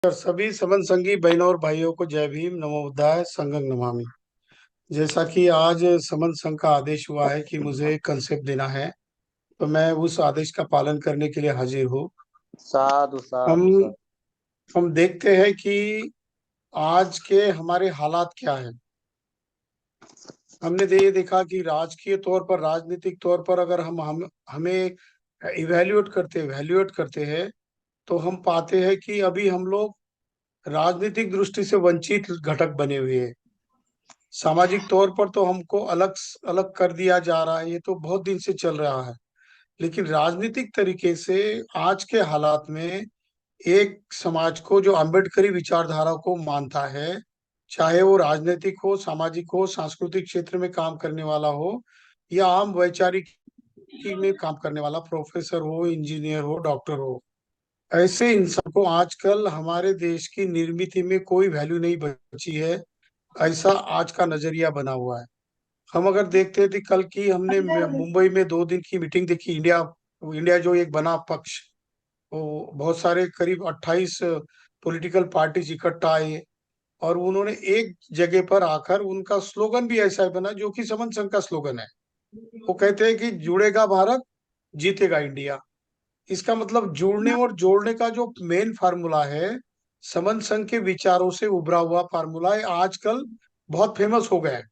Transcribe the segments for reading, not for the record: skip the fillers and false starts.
और सभी समन संगी बहनों और भाइयों को जय भीम, नमो बुद्धाय, संघं नमामि। जैसा कि आज समन संघ का आदेश हुआ है कि मुझे कंसेप्ट देना है, तो मैं उस आदेश का पालन करने के लिए हाजिर हूँ। साधु हम साधु साधु। हम देखते हैं कि आज के हमारे हालात क्या है। हमने ये देखा कि राजकीय तौर पर, राजनीतिक तौर पर अगर हम हमें इवैल्यूएट करते हैं, तो हम पाते हैं कि अभी हम लोग राजनीतिक दृष्टि से वंचित घटक बने हुए हैं। सामाजिक तौर पर तो हमको अलग अलग कर दिया जा रहा है, ये तो बहुत दिन से चल रहा है। लेकिन राजनीतिक तरीके से आज के हालात में एक समाज को जो अम्बेडकरी विचारधारा को मानता है, चाहे वो राजनीतिक हो, सामाजिक हो, सांस्कृतिक क्षेत्र में काम करने वाला हो, या आम वैचारिक में काम करने वाला प्रोफेसर हो, इंजीनियर हो, डॉक्टर हो, ऐसे इंसान को आजकल हमारे देश की निर्मित में कोई वैल्यू नहीं बची है। ऐसा आज का नजरिया बना हुआ है। हम अगर देखते थे, कल की हमने मुंबई में 2 दिन की मीटिंग देखी। इंडिया इंडिया जो एक बना पक्ष, वो बहुत सारे करीब 28 पॉलिटिकल पार्टीज इकट्ठा आए, और उन्होंने एक जगह पर आकर उनका स्लोगन भी ऐसा ही बना जो कि समन संघ का स्लोगन है। वो कहते हैं कि जुड़ेगा भारत, जीतेगा इंडिया। इसका मतलब जुड़ने और जोड़ने का जो मेन फार्मूला है, समन संघ के विचारों से उभरा हुआ फार्मूला है, आजकल बहुत फेमस हो गया है।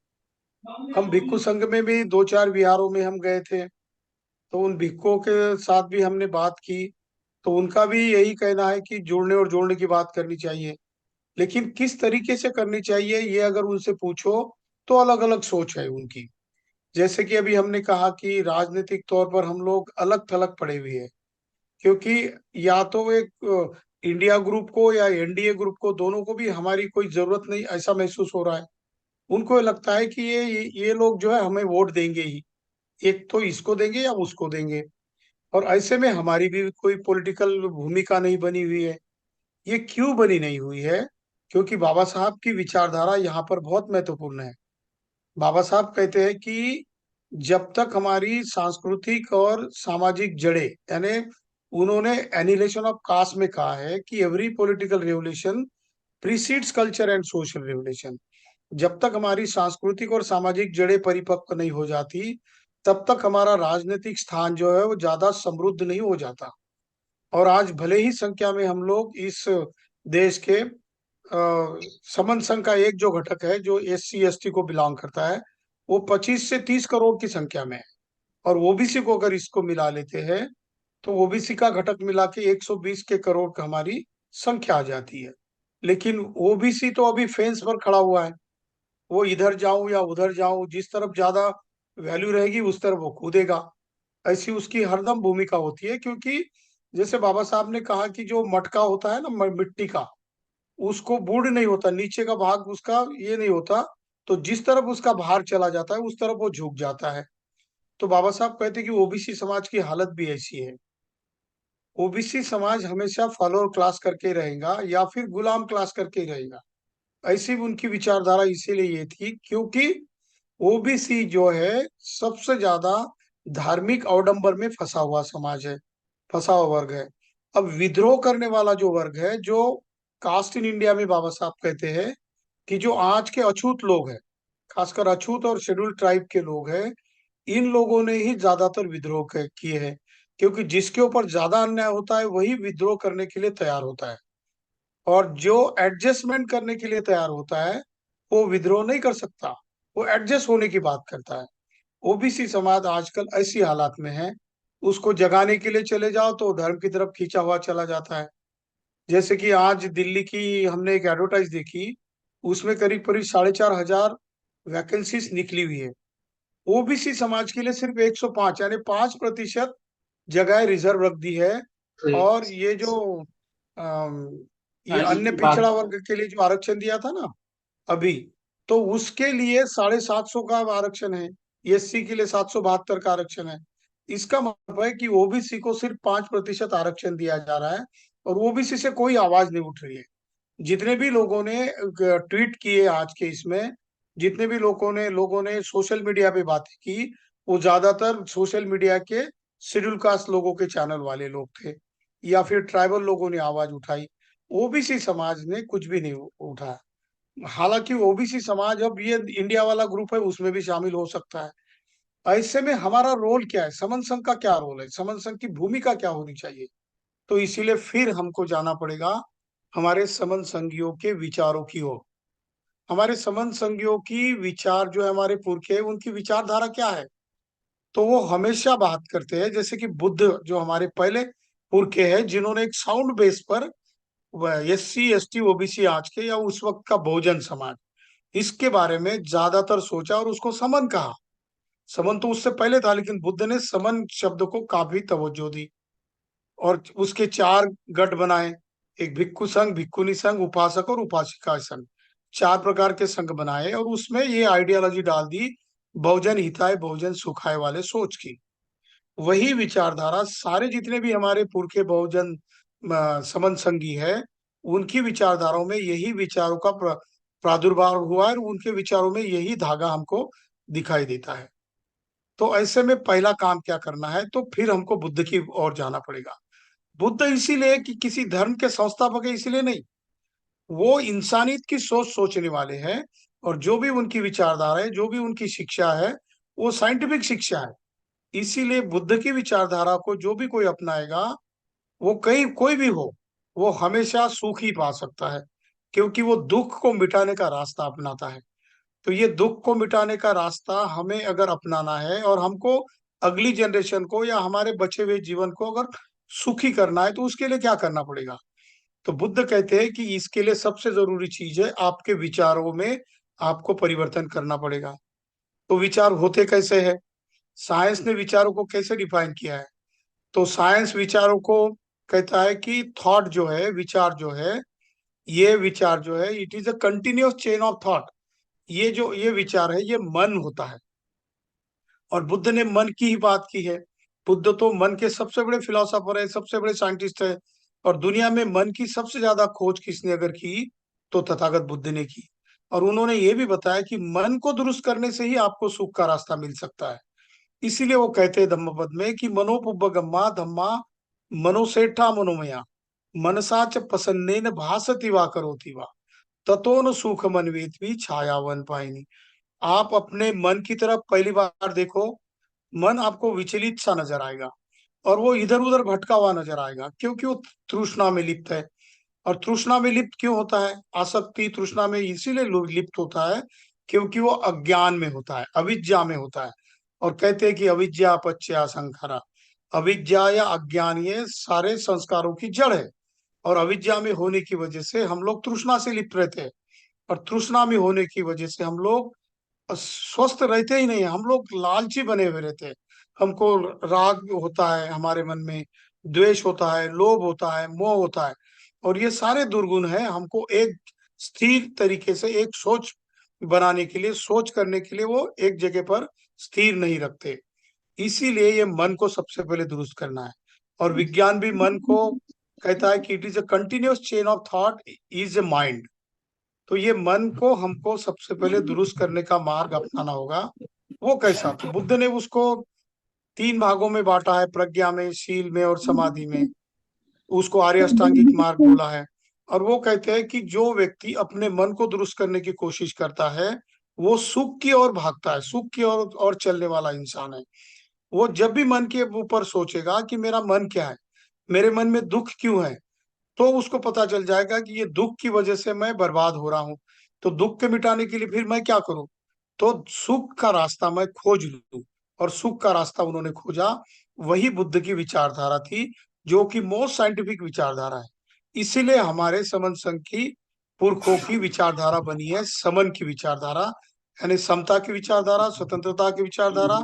हम भिक्खु संघ में भी 2-4 बिहारों में हम गए थे, तो उन भिक्खुओं के साथ भी हमने बात की। तो उनका भी यही कहना है कि जुड़ने और जोड़ने की बात करनी चाहिए, लेकिन किस तरीके से करनी चाहिए ये अगर उनसे पूछो तो अलग अलग सोच है उनकी। जैसे कि अभी हमने कहा कि राजनीतिक तौर पर हम लोग अलग थलग पड़े हुए हैं, क्योंकि या तो एक इंडिया ग्रुप को या एनडीए ग्रुप को, दोनों को भी हमारी कोई जरूरत नहीं ऐसा महसूस हो रहा है। उनको लगता है कि ये लोग जो है हमें वोट देंगे ही, एक तो इसको देंगे या उसको देंगे। और ऐसे में हमारी भी कोई पॉलिटिकल भूमिका नहीं बनी हुई है। ये क्यों बनी नहीं हुई है? क्योंकि बाबा साहब की विचारधारा यहाँ पर बहुत महत्वपूर्ण है। बाबा साहब कहते हैं कि जब तक हमारी सांस्कृतिक और सामाजिक जड़ें, यानी उन्होंने एनिहिलेशन ऑफ कास्ट में कहा है कि every political revolution precedes culture and social revolution. जब तक हमारी सांस्कृतिक और सामाजिक जड़ें परिपक्व नहीं हो जाती, तब तक हमारा राजनीतिक स्थान जो है वो ज्यादा समृद्ध नहीं हो जाता। और आज भले ही संख्या में हम लोग इस देश के समन संघ का एक जो घटक है जो एससी एसटी को बिलोंग करता है, वो 25 से 30 करोड़ की संख्या में है। और ओबीसी को अगर इसको मिला लेते हैं, तो ओबीसी का घटक मिला के 120 के करोड़ का हमारी संख्या आ जाती है। लेकिन ओबीसी तो अभी फेंस पर खड़ा हुआ है। वो इधर जाऊं या उधर जाऊं, जिस तरफ ज्यादा वैल्यू रहेगी उस तरफ वो कूदेगा। ऐसी उसकी हरदम भूमिका होती है, क्योंकि जैसे बाबा साहब ने कहा कि जो मटका होता है ना, मिट्टी का, उसको बूढ़ नहीं होता, नीचे का भाग उसका ये नहीं होता। तो जिस तरफ उसका भार चला जाता है उस तरफ वो झुक जाता है। तो बाबा साहब कहते हैं कि ओबीसी समाज की हालत भी ऐसी है। ओबीसी समाज हमेशा फॉलोअर क्लास करके रहेगा या फिर गुलाम क्लास करके रहेगा। ऐसी उनकी विचारधारा इसीलिए ये थी क्योंकि ओबीसी जो है सबसे ज्यादा धार्मिक अवडंबर में फंसा हुआ समाज है, फंसा हुआ वर्ग है। अब विद्रोह करने वाला जो वर्ग है, जो कास्ट इन इंडिया में बाबा साहब कहते हैं कि जो आज के अछूत लोग हैं, खासकर अछूत और शेड्यूल ट्राइब के लोग हैं, इन लोगों ने ही ज्यादातर विद्रोह किए हैं। क्योंकि जिसके ऊपर ज्यादा अन्याय होता है वही विद्रोह करने के लिए तैयार होता है, और जो एडजस्टमेंट करने के लिए तैयार होता है वो विद्रोह नहीं कर सकता, वो एडजस्ट होने की बात करता है। ओबीसी समाज आजकल ऐसी हालात में है, उसको जगाने के लिए चले जाओ तो धर्म की तरफ खींचा हुआ चला जाता है। जैसे कि आज दिल्ली की हमने एक एडवर्टाइज देखी, उसमें करीब करीब 4,500 वैकेंसीज निकली हुई है। ओबीसी समाज के लिए सिर्फ 105, यानी 5% जगह रिजर्व रख दी है। तो और ये जो ये अन्य एक पिछड़ा बात। वर्ग के लिए जो आरक्षण दिया था ना अभी, तो उसके लिए 750 का आरक्षण है। एससी के लिए 772 का आरक्षण है। इसका मतलब है कि ओबीसी को सिर्फ 5% आरक्षण दिया जा रहा है, और ओबीसी से कोई आवाज नहीं उठ रही है। जितने भी लोगों ने ट्वीट किए आज के इसमें, जितने भी लोगों ने सोशल मीडिया पे बातें की, वो ज्यादातर सोशल मीडिया के शेड्यूल कास्ट लोगों के चैनल वाले लोग थे, या फिर ट्राइबल लोगों ने आवाज उठाई। ओबीसी समाज ने कुछ भी नहीं उठाया। हालांकि ओबीसी समाज अब ये इंडिया वाला ग्रुप है, उसमें भी शामिल हो सकता है। ऐसे में हमारा रोल क्या है, समन संघ का क्या रोल है, समन संघ की भूमिका क्या होनी चाहिए? तो इसीलिए फिर हमको जाना पड़ेगा हमारे समन संघियों के विचारों की ओर। हमारे समन संघियों की विचार जो है, हमारे पुरखे, उनकी विचारधारा क्या है? तो वो हमेशा बात करते हैं, जैसे कि बुद्ध जो हमारे पहले पुरखे हैं, जिन्होंने एक साउंड बेस पर एससी एसटी ओबीसी आज के या उस वक्त का बहुजन समाज, इसके बारे में ज्यादातर सोचा और उसको समन कहा। समन तो उससे पहले था, लेकिन बुद्ध ने समन शब्द को काफी तवज्जो दी और उसके चार गढ़ बनाए। एक भिक्खु संघ, भिक्खुनी संघ, उपासक और उपासिका संघ, चार प्रकार के संघ बनाए और उसमें ये आइडियोलॉजी डाल दी, बहुजन हिताय बहुजन सुखाय वाले सोच की। वही विचारधारा सारे जितने भी हमारे पुरखे बहुजन समन संघी है, उनकी विचारधाराओं में यही विचारों का प्रादुर्भाव हुआ है और उनके विचारों में यही धागा हमको दिखाई देता है। तो ऐसे में पहला काम क्या करना है, तो फिर हमको बुद्ध की ओर जाना पड़ेगा। बुद्ध इसीलिए कि किसी धर्म के संस्थापक है इसीलिए नहीं, वो इंसानियत की सोच सोचने वाले हैं। और जो भी उनकी विचारधारा है, जो भी उनकी शिक्षा है, वो साइंटिफिक शिक्षा है। इसीलिए बुद्ध की विचारधारा को जो भी कोई अपनाएगा, वो कहीं कोई भी हो, वो हमेशा सुख ही पा सकता है, क्योंकि वो दुख को मिटाने का रास्ता अपनाता है। तो ये दुख को मिटाने का रास्ता हमें अगर अपनाना है और हमको अगली जनरेशन को या हमारे बचे हुए जीवन को अगर सुखी करना है, तो उसके लिए क्या करना पड़ेगा? तो बुद्ध कहते हैं कि इसके लिए सबसे जरूरी चीज है आपके विचारों में आपको परिवर्तन करना पड़ेगा। तो विचार होते कैसे हैं? साइंस ने विचारों को कैसे डिफाइन किया है? तो साइंस विचारों को कहता है कि थॉट जो है, विचार जो है, ये विचार जो है, it is a continuous chain of thought. ये जो ये विचार है, ये मन होता है। और बुद्ध ने मन की ही बात की है। बुद्ध तो मन के सबसे बड़े फिलोसोफर है, सबसे बड़े साइंटिस्ट है। और दुनिया में मन की सबसे ज्यादा खोज किसने अगर की, तो तथागत बुद्ध ने की। और उन्होंने ये भी बताया कि मन को दुरुस्त करने से ही आपको सुख का रास्ता मिल सकता है। इसीलिए वो कहते हैं धम्मपद में कि मनोपुब्बगम्मा धम्मा मनोसेठा मनोमया मनसा च प्रसन्नेन भासति वा करोति वा ततो न सुख मनवेत्वी छायावन पाइनी। आप अपने मन की तरफ पहली बार देखो, मन आपको विचलित सा नजर आएगा और वो इधर उधर भटका हुआ नजर आएगा, क्योंकि वो तृष्णा में लिप्त है। और तृष्णा में लिप्त क्यों होता है? आसक्ति तृष्णा में इसीलिए लिप्त होता है क्योंकि वो अज्ञान में होता है, अविद्या में होता है। और कहते हैं कि अविद्या अपच्य संखारा, अविद्या या अज्ञान ये सारे संस्कारों की जड़ है। और अविद्या में होने की वजह से हम लोग तृष्णा से लिप्त रहते हैं। और तृष्णा में होने की वजह से हम लोग स्वस्थ रहते ही नहीं, हम लोग लालची बने हुए रहते हैं। हमको राग होता है हमारे मन में, द्वेष होता है, लोभ होता है, मोह होता है। और ये सारे दुर्गुण हैं, हमको एक स्थिर तरीके से एक सोच बनाने के लिए, सोच करने के लिए वो एक जगह पर स्थिर नहीं रखते। इसीलिए ये मन को सबसे पहले दुरुस्त करना है। और विज्ञान भी मन को कहता है कि it is a continuous chain of thought is a mind. तो ये मन को हमको सबसे पहले दुरुस्त करने का मार्ग अपनाना होगा। वो कैसा? तो बुद्ध ने उसको तीन भागों में बांटा है, प्रज्ञा में, शील में और समाधि में। उसको आर्य अष्टांगिक मार्ग बोला है। और वो कहते हैं कि जो व्यक्ति अपने मन को दुरुस्त करने की कोशिश करता है, वो सुख की ओर भागता है, सुख की ओर चलने वाला इंसान है। वो जब भी मन के ऊपर सोचेगा कि मेरा मन क्या है, मेरे मन में दुख क्यों है, तो उसको पता चल जाएगा कि ये दुख की वजह से मैं बर्बाद हो रहा हूँ। तो दुख के मिटाने के लिए फिर मैं क्या करूं? तो सुख का रास्ता मैं खोज लूं। और सुख का रास्ता उन्होंने खोजा, वही बुद्ध की विचारधारा थी, जो कि मोस्ट साइंटिफिक विचारधारा है। इसीलिए हमारे समन संघ की पुरखों की विचारधारा बनी है समन की विचारधारा, यानी समता की विचारधारा, स्वतंत्रता की विचारधारा,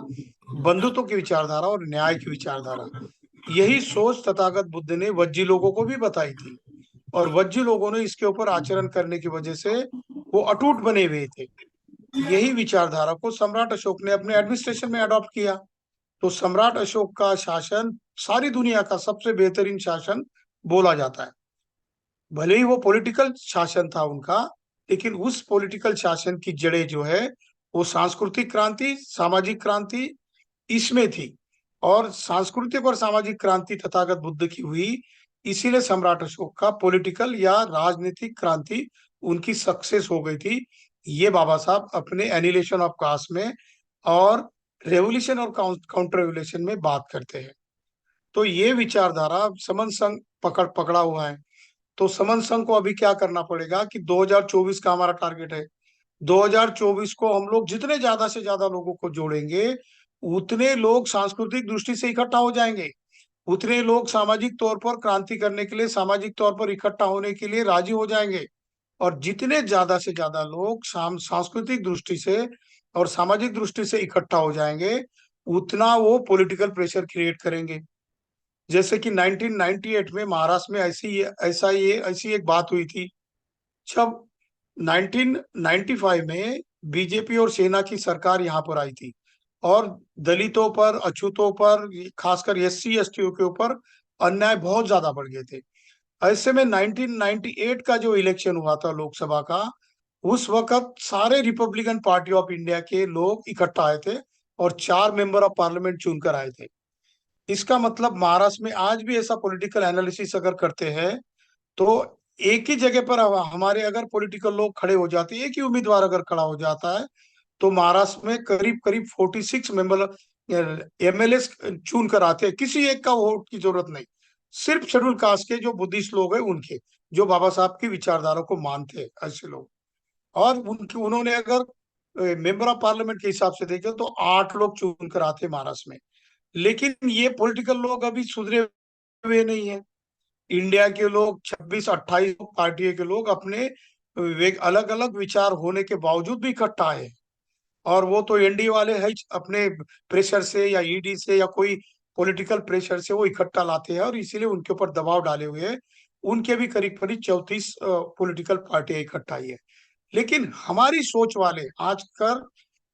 बंधुत्व की विचारधारा और न्याय की विचारधारा। यही सोच तथागत बुद्ध ने वज्जी लोगों को भी बताई थी। और वज्जी लोगों ने इसके ऊपर आचरण करने की वजह से वो अटूट बने हुए थे। यही विचारधारा को सम्राट अशोक ने अपने एडमिनिस्ट्रेशन में अडॉप्ट किया। तो सम्राट अशोक का शासन सारी दुनिया का सबसे बेहतरीन शासन बोला जाता है। भले ही वो पॉलिटिकल शासन था उनका, लेकिन उस पॉलिटिकल शासन की जड़ें जो है, वो सांस्कृतिक क्रांति, सामाजिक क्रांति इसमें थी। और सांस्कृतिक और सामाजिक क्रांति तथागत बुद्ध की हुई, इसीलिए सम्राट अशोक का पॉलिटिकल या राजनीतिक क्रांति उनकी सक्सेस हो गई थी। ये बाबा साहब अपने एनिलेशन ऑफ कास्ट में और रेवोल्यूशन और काउंटर रेवोल्यूशन में बात करते हैं। तो ये विचारधारा समन संघ पकड़ा हुआ है। तो समन संघ को अभी क्या करना पड़ेगा कि 2024 का हमारा टारगेट है। 2024 को हम लोग जितने ज्यादा से ज्यादा लोगों को जोड़ेंगे, उतने लोग सांस्कृतिक दृष्टि से इकट्ठा हो जाएंगे, उतने लोग सामाजिक तौर पर क्रांति करने के लिए, सामाजिक तौर पर इकट्ठा होने के लिए राजी हो जाएंगे। और जितने ज्यादा से ज्यादा लोग सांस्कृतिक दृष्टि से और सामाजिक दृष्टि से इकट्ठा हो जाएंगे, उतना वो पॉलिटिकल प्रेशर क्रिएट करेंगे। जैसे कि 1998 में महाराष्ट्र में ऐसी एक बात हुई थी। जब 1995 में बीजेपी और सेना की सरकार यहाँ पर आई थी, और दलितों पर, अछूतों पर, खासकर एससी एसटीओ के ऊपर अन्याय बहुत ज्यादा बढ़ गए थे। ऐसे में 1998 का जो इलेक्शन हुआ था लोकसभा का, उस वक्त सारे रिपब्लिकन पार्टी ऑफ इंडिया के लोग इकट्ठा आए थे और 4 मेंबर ऑफ पार्लियामेंट चुनकर आए थे। इसका मतलब महाराष्ट्र में आज भी ऐसा पॉलिटिकल एनालिसिस अगर करते हैं, तो एक ही जगह पर हमारे अगर पॉलिटिकल लोग खड़े हो जाते हैं, एक ही उम्मीदवार अगर खड़ा हो जाता है, तो महाराष्ट्र में करीब करीब 46 मेंबर एमएलए चुन कर आते हैं। किसी एक का वोट की जरूरत नहीं, सिर्फ शेड्यूल कास्ट के जो बुद्धिस्ट लोग हैं उनके, जो बाबा साहब की विचारधारा को मानते हैं, ऐसे लोग। और उनकी उन्होंने अगर मेंबर ऑफ पार्लियामेंट के हिसाब से देखे तो 8 लोग चुन कर आते हैं महाराष्ट्र में। लेकिन ये पॉलिटिकल लोग अभी सुधरे हुए नहीं है। इंडिया के लोग 26-28 पार्टी के लोग अपने अलग अलग विचार होने के बावजूद भी इकट्ठा है। और वो तो एनडीए वाले है, अपने प्रेशर से या ईडी से या कोई पॉलिटिकल प्रेशर से वो इकट्ठा लाते हैं, और इसीलिए उनके ऊपर दबाव डाले हुए हैं। उनके भी करीब करीब 34 पॉलिटिकल पार्टियां इकट्ठा ही है। लेकिन हमारी सोच वाले आजकल,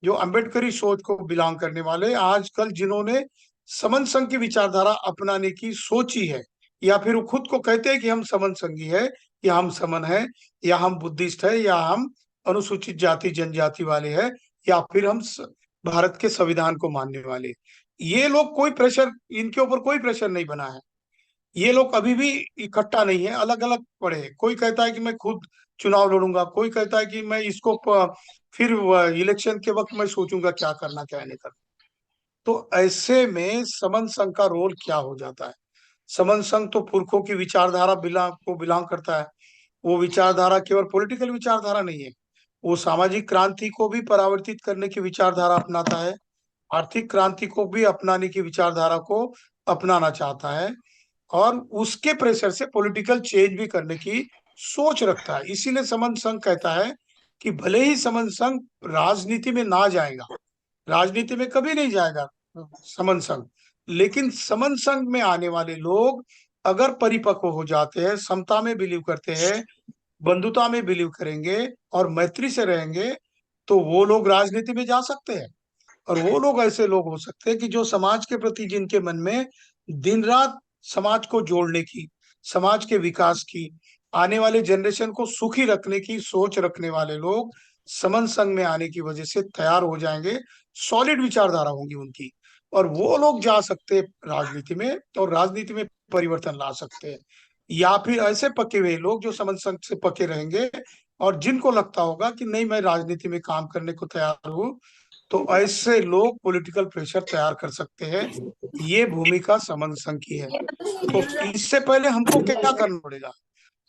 जो अम्बेडकरी सोच को बिलोंग करने वाले आजकल, जिन्होंने समन संघ की विचारधारा अपनाने की सोची है, या फिर वो खुद को कहते हैं कि हम समन संघी है, या हम समन है, या हम बुद्धिस्ट है, या हम अनुसूचित जाति जनजाति वाले हैं, या फिर हम भारत के संविधान को मानने वाले, ये लोग कोई प्रेशर, इनके ऊपर कोई प्रेशर नहीं बना है। ये लोग अभी भी इकट्ठा नहीं है, अलग अलग पड़े हैं। कोई कहता है कि मैं खुद चुनाव लड़ूंगा, कोई कहता है कि मैं इसको फिर इलेक्शन के वक्त मैं सोचूंगा क्या करना क्या नहीं करना। तो ऐसे में समन संघ का रोल क्या हो जाता है? समन संघ तो पुरखों की विचारधारा बिलोंग करता है। वो विचारधारा केवल पॉलिटिकल विचारधारा नहीं है, वो सामाजिक क्रांति को भी परावर्तित करने की विचारधारा अपनाता है, आर्थिक क्रांति को भी अपनाने की विचारधारा को अपनाना चाहता है, और उसके प्रेशर से पॉलिटिकल चेंज भी करने की सोच रखता है। इसीलिए समन संघ कहता है कि भले ही समन संघ राजनीति में ना जाएगा, राजनीति में कभी नहीं जाएगा समन संघ, लेकिन समन संघ में आने वाले लोग अगर परिपक्व हो जाते हैं, समता में बिलीव करते हैं, बंधुता में बिलीव करेंगे और मैत्री से रहेंगे, तो वो लोग राजनीति में जा सकते हैं। और वो लोग ऐसे लोग हो सकते हैं कि जो समाज के प्रति, जिनके मन में दिन रात समाज को जोड़ने की, समाज के विकास की, आने वाले जनरेशन को सुखी रखने की सोच रखने वाले लोग समन संघ में आने की वजह से तैयार हो जाएंगे। सॉलिड विचारधारा होंगी उनकी, और वो लोग जा सकते हैं राजनीति में, और राजनीति में परिवर्तन ला सकते हैं। या फिर ऐसे पके हुए लोग जो समन संघ से पके रहेंगे, और जिनको लगता होगा कि नहीं, मैं राजनीति में काम करने को तैयार हूँ, तो ऐसे लोग पॉलिटिकल प्रेशर तैयार कर सकते हैं। ये भूमिका समन संघ की है। तो इससे पहले हमको क्या करना पड़ेगा?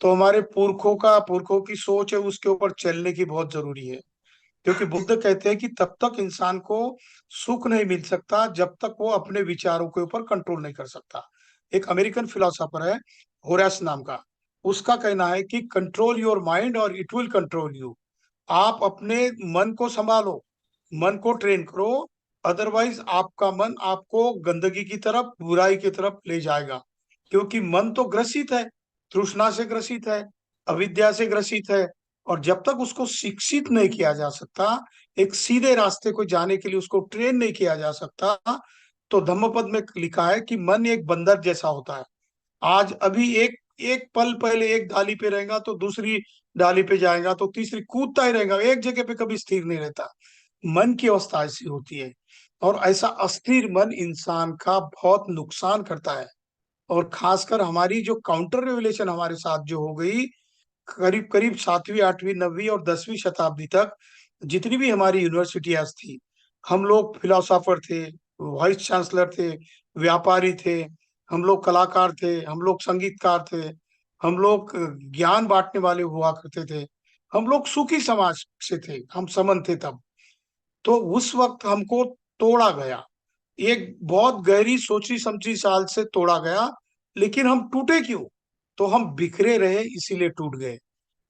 तो हमारे पुरखों की सोच है, उसके ऊपर चलने की बहुत जरूरी है। क्योंकि बुद्ध कहते हैं कि तब तक इंसान को सुख नहीं मिल सकता जब तक वो अपने विचारों के ऊपर कंट्रोल नहीं कर सकता। एक अमेरिकन फिलोसोफर है, होरास नाम का, उसका कहना है कि कंट्रोल योर माइंड और इट विल कंट्रोल यू। आप अपने मन को संभालो, मन को ट्रेन करो, अदरवाइज आपका मन आपको गंदगी की तरफ, बुराई की तरफ ले जाएगा। क्योंकि मन तो ग्रसित है, तृष्णा से ग्रसित है, अविद्या से ग्रसित है। और जब तक उसको शिक्षित नहीं किया जा सकता, एक सीधे रास्ते को जाने के लिए उसको ट्रेन नहीं किया जा सकता, तो धम्मपद में लिखा है कि मन एक बंदर जैसा होता है। आज अभी एक एक पल पहले एक डाली पे रहेगा, तो दूसरी डाली पे जाएगा, तो तीसरी, कूदता ही रहेगा, एक जगह पे कभी स्थिर नहीं रहता। मन की अवस्था ऐसी होती है, और ऐसा अस्थिर मन इंसान का बहुत नुकसान करता है। और खासकर हमारी जो काउंटर रेवोल्यूशन हमारे साथ जो हो गई, करीब करीब 7वीं 8वीं 9वीं और 10वीं शताब्दी तक जितनी भी हमारी यूनिवर्सिटियां थी, हम लोग फिलोसोफर थे, वाइस चांसलर थे, व्यापारी थे, हम लोग कलाकार थे, हम लोग संगीतकार थे, हम लोग ज्ञान बांटने वाले हुआ करते थे, हम लोग सुखी समाज से थे, हम समन थे तब। तो उस वक्त हमको तोड़ा गया, एक बहुत गहरी सोची समझी साल से तोड़ा गया। लेकिन हम टूटे क्यों? तो हम बिखरे रहे इसीलिए टूट गए।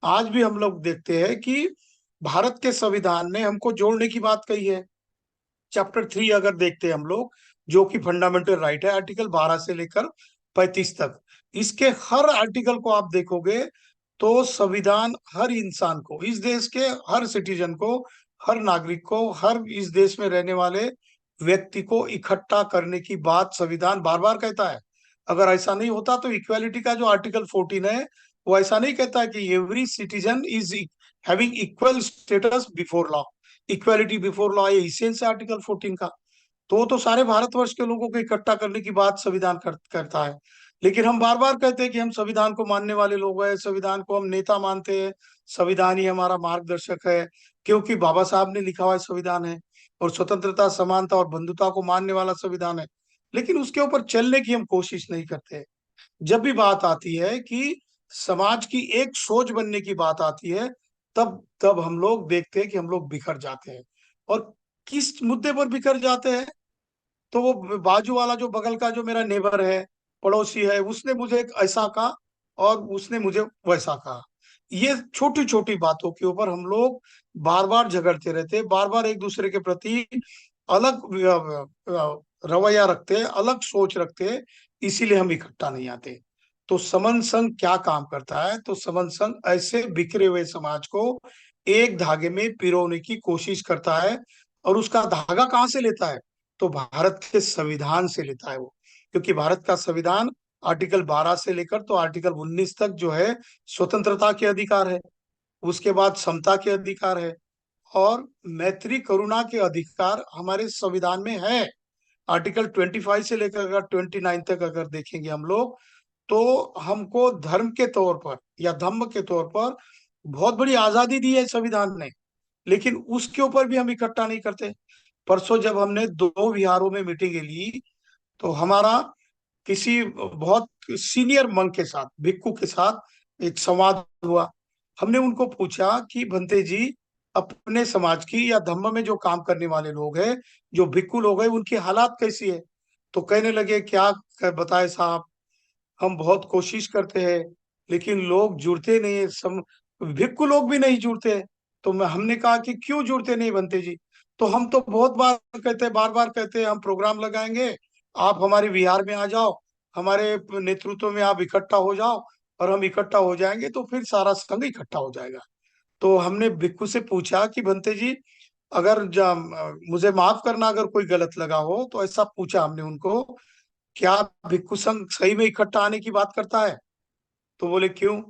आज भी हम लोग देखते हैं कि भारत के संविधान ने हमको जोड़ने की बात कही है। चैप्टर 3 अगर देखते हैं हम लोग, जो कि फंडामेंटल राइट है, आर्टिकल 12 से लेकर 35 तक, इसके हर आर्टिकल को आप देखोगे तो संविधान हर इंसान को, इस देश के हर सिटीजन को, हर नागरिक को, हर इस देश में रहने वाले व्यक्ति को इकट्ठा करने की बात संविधान बार बार कहता है। अगर ऐसा नहीं होता तो इक्वालिटी का जो आर्टिकल 14 है, वो ऐसा नहीं कहता कि every citizen is having equal status before law. Equality before law ये इसेंस है आर्टिकल 14 का। तो सारे भारतवर्ष के लोगों को इकट्ठा करने की बात संविधान करता है। लेकिन हम बार बार कहते हैं कि हम संविधान को मानने वाले लोग हैं, संविधान को हम नेता मानते हैं, संविधान ही हमारा मार्गदर्शक है, क्योंकि बाबा साहब ने लिखा हुआ संविधान है, और स्वतंत्रता, समानता और बंधुता को मानने वाला संविधान है। लेकिन उसके ऊपर चलने की हम कोशिश नहीं करते। जब भी बात आती है कि समाज की एक सोच बनने की बात आती है, तब तब हम लोग देखते हैं कि हम लोग बिखर जाते हैं। और किस मुद्दे पर बिखर जाते हैं? तो वो बाजू वाला जो बगल का जो मेरा नेबर है, पड़ोसी है, उसने मुझे एक ऐसा कहा और उसने मुझे वैसा कहा। ये छोटी छोटी बातों के ऊपर हम लोग बार बार झगड़ते रहते, बार बार एक दूसरे के प्रति अलग रवैया रखते, अलग सोच रखते, इसीलिए हम इकट्ठा नहीं आते। तो समन संघ क्या काम करता है? तो समन संघ ऐसे बिखरे हुए समाज को एक धागे में पिरोने की कोशिश करता है। और उसका धागा कहाँ से लेता है? तो भारत के संविधान से लेता है वो। क्योंकि भारत का संविधान आर्टिकल 12 से लेकर तो आर्टिकल 19 तक जो है, स्वतंत्रता के अधिकार है, उसके बाद समता के अधिकार है, और मैत्री करुणा के अधिकार हमारे संविधान में है। आर्टिकल 25 से लेकर अगर 29 तक अगर देखेंगे हम लोग, तो हमको धर्म के तौर पर या धम्म के तौर पर बहुत बड़ी आजादी दी है संविधान ने। लेकिन उसके ऊपर भी हम इकट्ठा नहीं करते। परसों जब हमने दो विहारों में मीटिंग ली, तो हमारा किसी बहुत सीनियर मंक के साथ, भिक्खु के साथ एक संवाद हुआ। हमने उनको पूछा कि भंते जी, अपने समाज की या धम्म में जो काम करने वाले लोग हैं, जो भिक्खु लोग हैं, उनकी हालात कैसी है? तो कहने लगे, क्या बताए साहब, हम बहुत कोशिश करते हैं, लेकिन लोग जुड़ते नहीं है, भिक्खु लोग भी नहीं जुड़ते। तो हमने कहा कि क्यों जुड़ते नहीं बनते जी? तो हम तो बहुत बार कहते हैं, बार बार कहते हैं, हम प्रोग्राम लगाएंगे, आप हमारे विहार में आ जाओ, हमारे नेतृत्व में आप इकट्ठा हो जाओ, और हम इकट्ठा हो जाएंगे तो फिर सारा संघ इकट्ठा हो जाएगा। तो हमने भिक्खु से पूछा कि बनते जी, अगर मुझे माफ करना अगर कोई गलत लगा हो, तो ऐसा पूछा हमने उनको, क्या भिक्खु संघ सही में इकट्ठा आने की बात करता है? तो बोले क्यों?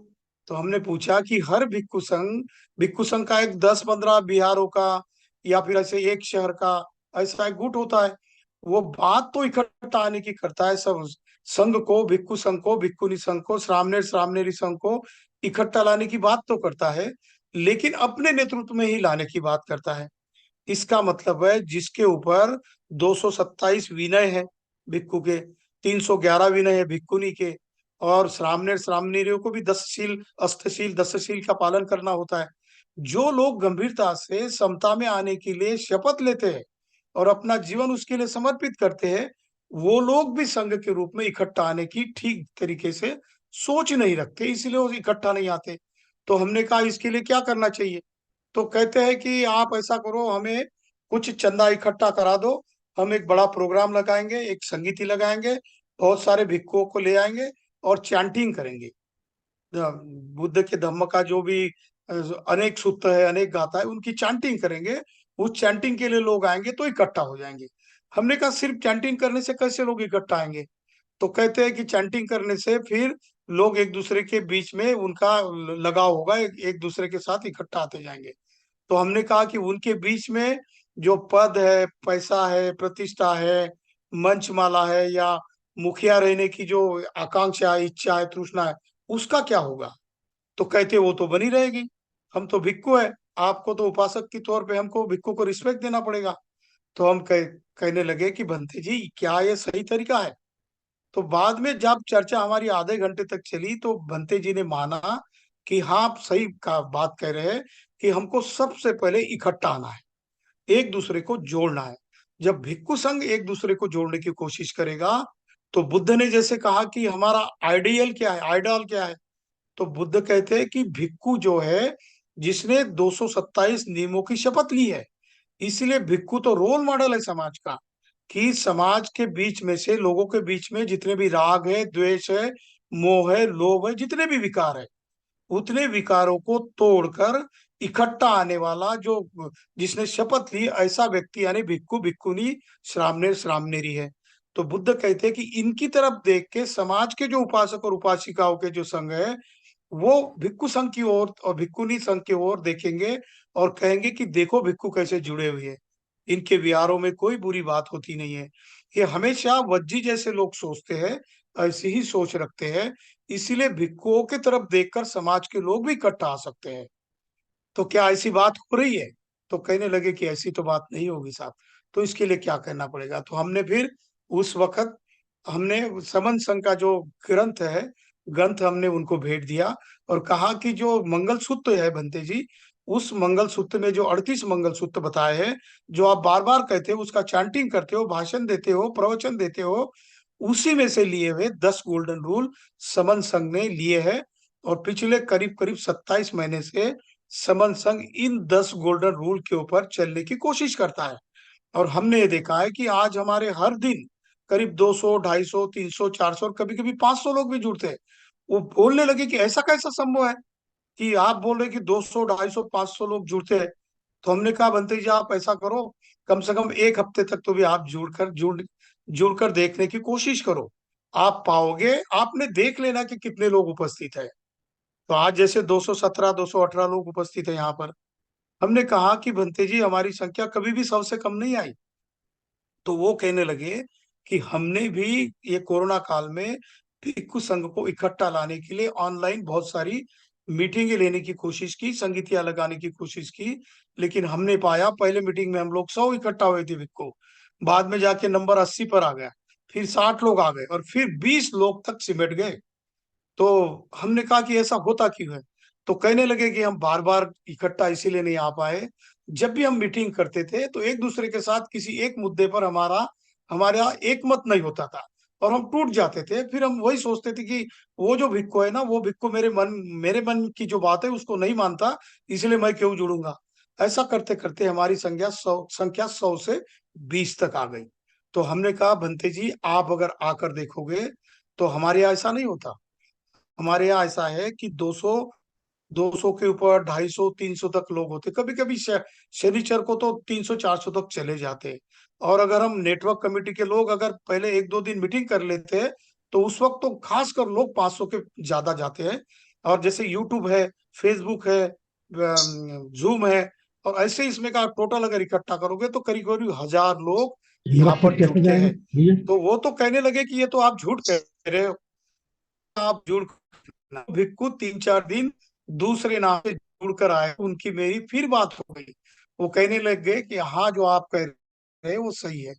तो हमने पूछा कि हर भिक्खु संघ का एक 10-15 बिहारों का या फिर ऐसे एक शहर का ऐसा एक गुट होता है। वो बात तो इकट्ठा आने की करता है, सब संघ को, भिक्खु संघ को, भिक्खुनी संघ को, श्रामणेरी संघ को इकट्ठा लाने की बात तो करता है, लेकिन अपने नेतृत्व में ही लाने की बात करता है। इसका मतलब है, जिसके ऊपर 227 विनय है भिक्खु के, 311 विनय है भिक्खुनी के, और श्रामणेरियों को भी 10 शील, अष्टशील, दशशील का पालन करना होता है। जो लोग गंभीरता से समता में आने के लिए शपथ लेते हैं और अपना जीवन उसके लिए समर्पित करते हैं, वो लोग भी संघ के रूप में इकट्ठा आने की ठीक तरीके से सोच नहीं रखते, इसलिए वो इकट्ठा नहीं आते। तो हमने कहा, इसके लिए क्या करना चाहिए? तो कहते हैं कि आप ऐसा करो, हमें कुछ चंदा इकट्ठा करा दो, हम एक बड़ा प्रोग्राम लगाएंगे, एक संगीत ही लगाएंगे, बहुत सारे भिक्षुओं को ले आएंगे और चैंटिंग करेंगे। बुद्ध के धम्म का जो भी अनेक सूत्र है, अनेक गाथा है, उनकी चैंटिंग करेंगे। उस चैंटिंग के लिए लोग आएंगे तो इकट्ठा हो जाएंगे। हमने कहा, सिर्फ चैंटिंग करने से कैसे लोग इकट्ठा आएंगे? तो कहते हैं कि चैंटिंग करने से फिर लोग एक दूसरे के बीच में उनका लगाव होगा, एक दूसरे के साथ इकट्ठा आते जाएंगे। तो हमने कहा कि उनके बीच में जो पद है, पैसा है, प्रतिष्ठा है, मंचमाला है, या मुखिया रहने की जो आकांक्षा है, इच्छा है, तृष्णा है, उसका क्या होगा? तो कहते वो तो बनी रहेगी। हम तो भिक्खु है, आपको तो उपासक के तौर पे हमको भिक्खु को रिस्पेक्ट देना पड़ेगा। तो हम कहने लगे कि बंते जी क्या ये सही तरीका है? तो बाद में जब चर्चा हमारी आधे घंटे तक चली तो बंते जी ने माना कि हाँ आप सही का बात कह रहे हैं, कि हमको सबसे पहले इकट्ठा आना है, एक दूसरे को जोड़ना है। जब भिक्खु संघ एक दूसरे को जोड़ने की कोशिश करेगा, तो बुद्ध ने जैसे कहा कि हमारा आइडियल क्या है, आइडल क्या है, तो बुद्ध कहते हैं कि भिक्खु जो है जिसने 227 नियमों की शपथ ली है। इसलिए भिक्खु तो रोल मॉडल है समाज का, कि समाज के बीच में से, लोगों के बीच में जितने भी राग है, द्वेष है, मोह है, लोभ है, जितने भी विकार है, उतने विकारों को तोड़कर इकट्ठा आने वाला जो, जिसने शपथ ली, ऐसा व्यक्ति यानी भिक्खु भिक्खुनी श्रामणेर श्रामणेरी है। तो बुद्ध कहते हैं कि इनकी तरफ देख के समाज के जो उपासक और उपासिकाओं के जो संघ है, वो भिक्खु संघ की ओर और भिक्खुनी संघ की ओर देखेंगे और कहेंगे कि देखो भिक्खु कैसे जुड़े हुए हैं, इनके विहारों में कोई बुरी बात होती नहीं है। ये हमेशा वज्जी जैसे लोग सोचते हैं, ऐसी ही सोच रखते हैं। इसीलिए भिक्खुओं की तरफ देखकर समाज के लोग भी इकट्ठा आ सकते हैं। तो क्या ऐसी बात हो रही है? तो कहने लगे कि ऐसी तो बात नहीं होगी साहब। तो इसके लिए क्या करना पड़ेगा? तो हमने फिर उस वक्त हमने समन संघ का जो ग्रंथ है, ग्रंथ हमने उनको भेंट दिया और कहा कि जो मंगल सूत्र है बंते जी, उस मंगल सूत्र में जो 38 मंगल सूत्र बताए हैं, जो आप बार बार कहते हो, उसका चैंटिंग करते हो, भाषण देते हो, प्रवचन देते हो, उसी में से लिए हुए 10 गोल्डन रूल समन संघ ने लिए हैं। और पिछले करीब करीब 27 महीने से समन संघ इन 10 गोल्डन रूल के ऊपर चलने की कोशिश करता है। और हमने ये देखा है कि आज हमारे हर दिन करीब 200, 250, 300, 400 और कभी कभी 500 लोग भी जुड़ते हैं। वो बोलने लगे कि ऐसा कैसा संभव है कि आप बोल रहे कि 200, 250, 500 लोग जुड़ते हैं। तो हमने कहा बनते जी आप ऐसा करो, कम से कम एक हफ्ते तक तो भी आप जुड़कर देखने की कोशिश करो, आप पाओगे, आपने देख लेना कि कितने लोग उपस्थित है। तो आज जैसे 217, 218 लोग उपस्थित है यहाँ पर। हमने कहा कि बंते जी हमारी संख्या कभी भी 100 से कम नहीं आई। तो वो कहने लगे कि हमने भी ये कोरोना काल में भिक्षु संघ को इकट्ठा लाने के लिए ऑनलाइन बहुत सारी मीटिंगें लेने की कोशिश की, संगीतियां लगाने की कोशिश की, लेकिन हमने पाया पहले मीटिंग में हम लोग 100 इकट्ठा हुए थे भिक्षु, बाद में जाके नंबर 80 पर आ गया, फिर 60 लोग आ गए और फिर 20 लोग तक सिमट गए। तो हमने कहा कि ऐसा होता क्यों है? तो कहने लगे कि हम बार बार इकट्ठा इसीलिए नहीं आ पाए, जब भी हम मीटिंग करते थे तो एक दूसरे के साथ किसी एक मुद्दे पर हमारा एक मत नहीं होता था और हम टूट जाते थे। फिर हम वही सोचते थे कि वो जो भिक्खु है ना, वो भिक्खु मेरे मन की जो बात है उसको नहीं मानता, इसलिए मैं क्यों जुड़ूंगा। ऐसा करते करते हमारी संख्या 100 से 20 तक आ गई। तो हमने कहा बंते जी आप अगर आकर देखोगे तो हमारे यहाँ ऐसा नहीं होता। हमारे यहाँ ऐसा है कि 200, 200 के ऊपर 250, 300 तक लोग होते, कभी कभी शनिचर को तो 300, 400 तक चले जाते। और अगर हम नेटवर्क कमेटी के लोग अगर पहले एक दो दिन मीटिंग कर लेते हैं, तो उस वक्त तो खासकर लोग 500 के ज्यादा जाते हैं। और जैसे यूट्यूब है, फेसबुक है, जूम है, और ऐसे इसमें का टोटल अगर इकट्ठा करोगे तो करीब करीब 1000 लोग यहाँ वापस पर कैसे जुड़ते जाएंगे हैं। भैया? तो वो तो कहने लगे कि ये तो आप झूठ कह रहे हो, आप जुड़, भिक्खु 3-4 दिन दूसरे नाम से जुड़कर आए, उनकी मेरी फिर बात हो गई। वो कहने लग गए कि हाँ जो आप कह रहे हैं वो सही है।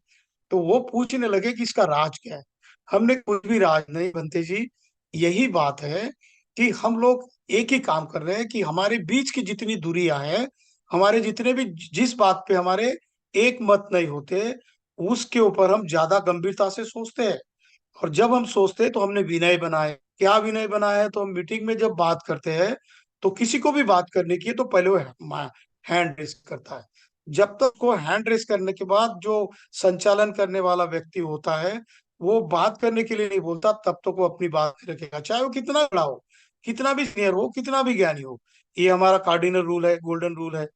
तो वो पूछने लगे कि इसका राज क्या है? हमने कुछ भी राज नहीं बनते जी, यही बात है कि हम लोग एक ही काम कर रहे हैं कि हमारे बीच की जितनी दूरियां हैं, हमारे जितने भी जिस बात पे हमारे एक मत नहीं होते, उसके ऊपर हम ज्यादा गंभीरता से सोचते हैं। और जब हम सोचते हैं तो हमने विनय बनाए, क्या विनय बनाया है, तो हम मीटिंग में जब बात करते हैं तो किसी को भी बात करने की है तो पहले वो हैंड रेस करता है। जब तक को हैंड रेस करने के बाद जो संचालन करने वाला व्यक्ति होता है वो बात करने के लिए नहीं बोलता, तब तक वो अपनी बात नहीं रखेगा, चाहे वो कितना बड़ा हो, कितना भी सीनियर हो, कितना भी ज्ञानी हो। ये हमारा कार्डिनल रूल है, गोल्डन रूल है।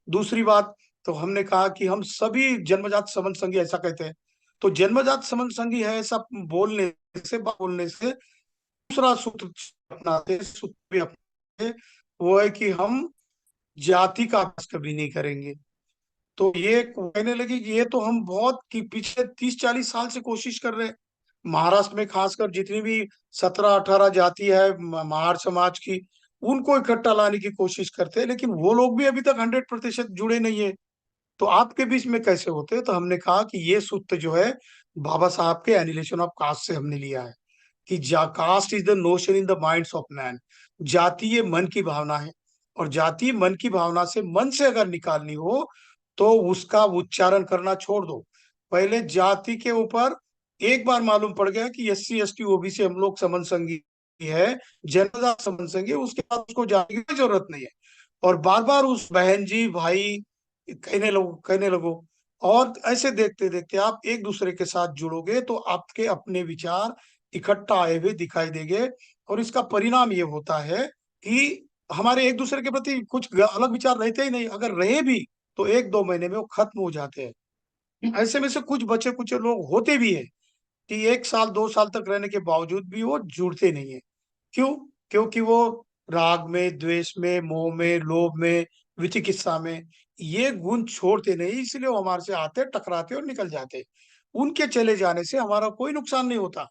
दूसरी बात, तो हमने कहा कि हम सभी जन्मजात संबंध संघी ऐसा कहते हैं। तो जन्मजात संबंध संघी है ऐसा बोलने से दूसरा सूत्र अपनाते, सूत्र भी अपनाते, वो है कि हम जाति का अभ्यास कभी नहीं करेंगे। तो ये कहने लगे कि ये तो हम बहुत की पिछले 30-40 साल से कोशिश कर रहे हैं, महाराष्ट्र में खासकर जितनी भी 17-18 जाति है महार समाज की, उनको इकट्ठा लाने की कोशिश करते हैं, लेकिन वो लोग भी अभी तक 100% जुड़े नहीं है। तो आपके बीच में कैसे होते हैं? तो हमने कहा कि ये सूत्र जो है बाबा साहब के एनिहिलेशन ऑफ कास्ट से हमने लिया है कि caste is the notion in the minds of man. जाति ये मन की भावना है, और जाति मन की भावना से मन से अगर निकालनी हो तो उसका उच्चारण करना छोड़ दो। पहले जाति के ऊपर एक बार मालूम पड़ गया कि एससी एसटी ओबीसी हम लोग समन संघी है, जनता समन संघी है, उसके बाद उसको जाने की जरूरत नहीं है। और बार बार उस बहन जी भाई कहने लगो। और ऐसे देखते देखते आप एक दूसरे के साथ जुड़ोगे तो आपके अपने विचार इकट्ठा आए हुए दिखाई देंगे। और इसका परिणाम ये होता है कि हमारे एक दूसरे के प्रति कुछ अलग विचार रहते ही नहीं, अगर रहे भी तो 1-2 महीने में वो खत्म हो जाते हैं। ऐसे में से कुछ बचे कुछ लोग होते भी है कि 1 साल 2 साल तक रहने के बावजूद भी वो जुड़ते नहीं है। क्यों? क्योंकि वो राग में, द्वेष में, मोह में, लोभ में, विचिकित्सा में ये गुण छोड़ते नहीं, इसलिए वो हमारे से आते, टकराते और निकल जाते। उनके चले जाने से हमारा कोई नुकसान नहीं होता।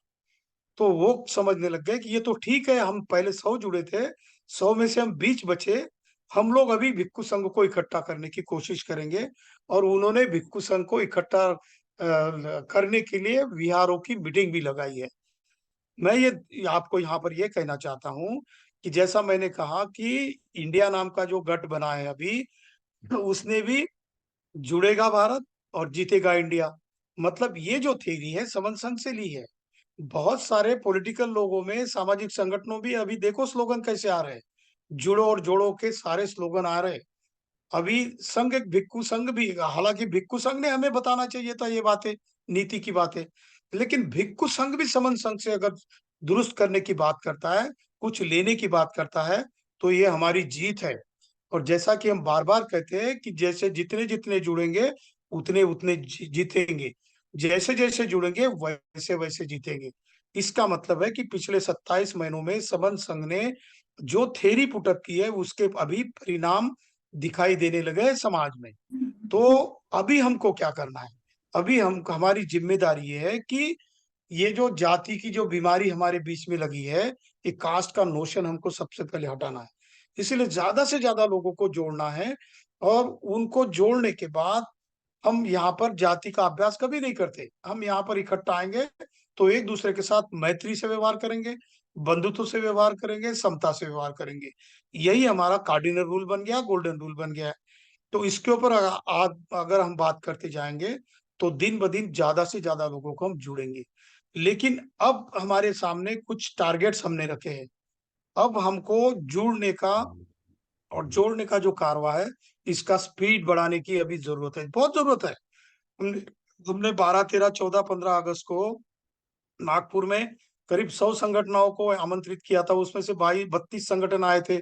तो वो समझने लग गए कि ये तो ठीक है, हम पहले 100 जुड़े थे, 100 में से हम 20 बचे, हम लोग अभी भिक्खु संघ को इकट्ठा करने की कोशिश करेंगे। और उन्होंने भिक्खु संघ को इकट्ठा करने के लिए विहारों की मीटिंग भी लगाई है। मैं ये आपको यहाँ पर ये कहना चाहता हूँ कि जैसा मैंने कहा कि इंडिया नाम का जो गठ बना है अभी, तो उसने भी जुड़ेगा भारत और जीतेगा इंडिया, मतलब ये जो थ्योरी है समन संघ से ली है। बहुत सारे पॉलिटिकल लोगों में, सामाजिक संगठनों भी अभी देखो स्लोगन कैसे आ रहे हैं, जुड़ो और जोड़ो के सारे स्लोगन आ रहे हैं। अभी संघ एक भिक्खु संघ भी, हालांकि भिक्खु संघ ने हमें बताना चाहिए था ये बातें, नीति की बातें, लेकिन भिक्खु संघ भी समन संघ से अगर दुरुस्त करने की बात करता है, कुछ लेने की बात करता है, तो ये हमारी जीत है। और जैसा कि हम बार बार कहते हैं कि जैसे जितने जितने जुड़ेंगे उतने उतने जीतेंगे, जैसे जैसे जुड़ेंगे वैसे वैसे जीतेंगे। इसका मतलब है कि पिछले 27 महीनों में सबन संघ ने जो थेरी पुटअप की है उसके अभी परिणाम दिखाई देने लगे हैं समाज में। तो अभी हमको क्या करना है? अभी हम हमारी जिम्मेदारी ये है कि ये जो जाति की जो बीमारी हमारे बीच में लगी है, ये कास्ट का नोशन हमको सबसे पहले हटाना है। इसीलिए ज्यादा से ज्यादा लोगों को जोड़ना है। और उनको जोड़ने के बाद हम यहाँ पर जाति का अभ्यास कभी नहीं करते, हम यहाँ पर इकट्ठा आएंगे तो एक दूसरे के साथ मैत्री से व्यवहार करेंगे, बंधुत्व से व्यवहार करेंगे, समता से व्यवहार करेंगे। यही हमारा कार्डिनल रूल बन गया, गोल्डन रूल बन गया है। तो इसके ऊपर अगर हम बात करते जाएंगे तो दिन ब दिन ज्यादा से ज्यादा लोगों को हम जुड़ेंगे। लेकिन अब हमारे सामने कुछ टारगेट्स हमने रखे हैं। अब हमको जुड़ने का और जोड़ने का जो कारवा है, इसका स्पीड बढ़ाने की अभी जरूरत है, बहुत जरूरत है। हमने हमने 12 13 14 15 अगस्त को नागपुर में करीब 100 संगठनों को आमंत्रित किया था, उसमें से 22 32 संगठन आए थे।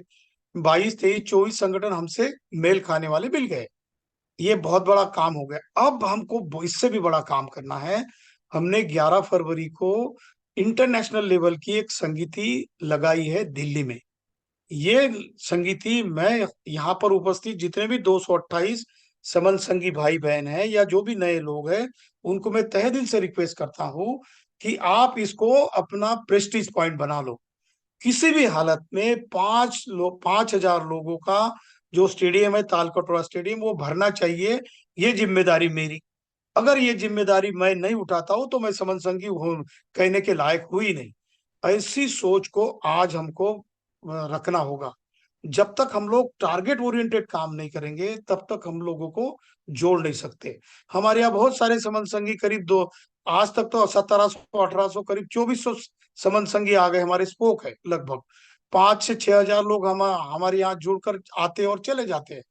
22 23 24 संगठन हमसे मेल खाने वाले मिल गए। ये बहुत बड़ा काम हो गया। अब हमको इससे भी बड़ा काम करना है। हमने 11 फरवरी को इंटरनेशनल लेवल की एक संगीति लगाई है दिल्ली में। ये संगीति मैं यहाँ पर उपस्थित जितने भी 228 समन संगी भाई बहन हैं या जो भी नए लोग हैं, उनको मैं तहे दिल से रिक्वेस्ट करता हूँ कि आप इसको अपना प्रेस्टीज पॉइंट बना लो। किसी भी हालत में 5,000 लोगों का जो स्टेडियम है तालकटोरा स्टेडियम, वो भरना चाहिए। ये जिम्मेदारी मेरी, अगर ये जिम्मेदारी मैं नहीं उठाता हूं तो मैं समन संघी कहने के लायक हुई नहीं। ऐसी सोच को आज हमको रखना होगा। जब तक हम लोग टारगेट ओरिएंटेड काम नहीं करेंगे तब तक हम लोगों को जोड़ नहीं सकते। हमारे यहाँ बहुत सारे समन संघी करीब दो, आज तक तो 1700 1800 करीब 2400 समन संघी आ गए, हमारे स्पोक है लगभग 5 से 6 हजार लोग हमारे यहाँ जुड़कर आते हैं और चले जाते हैं।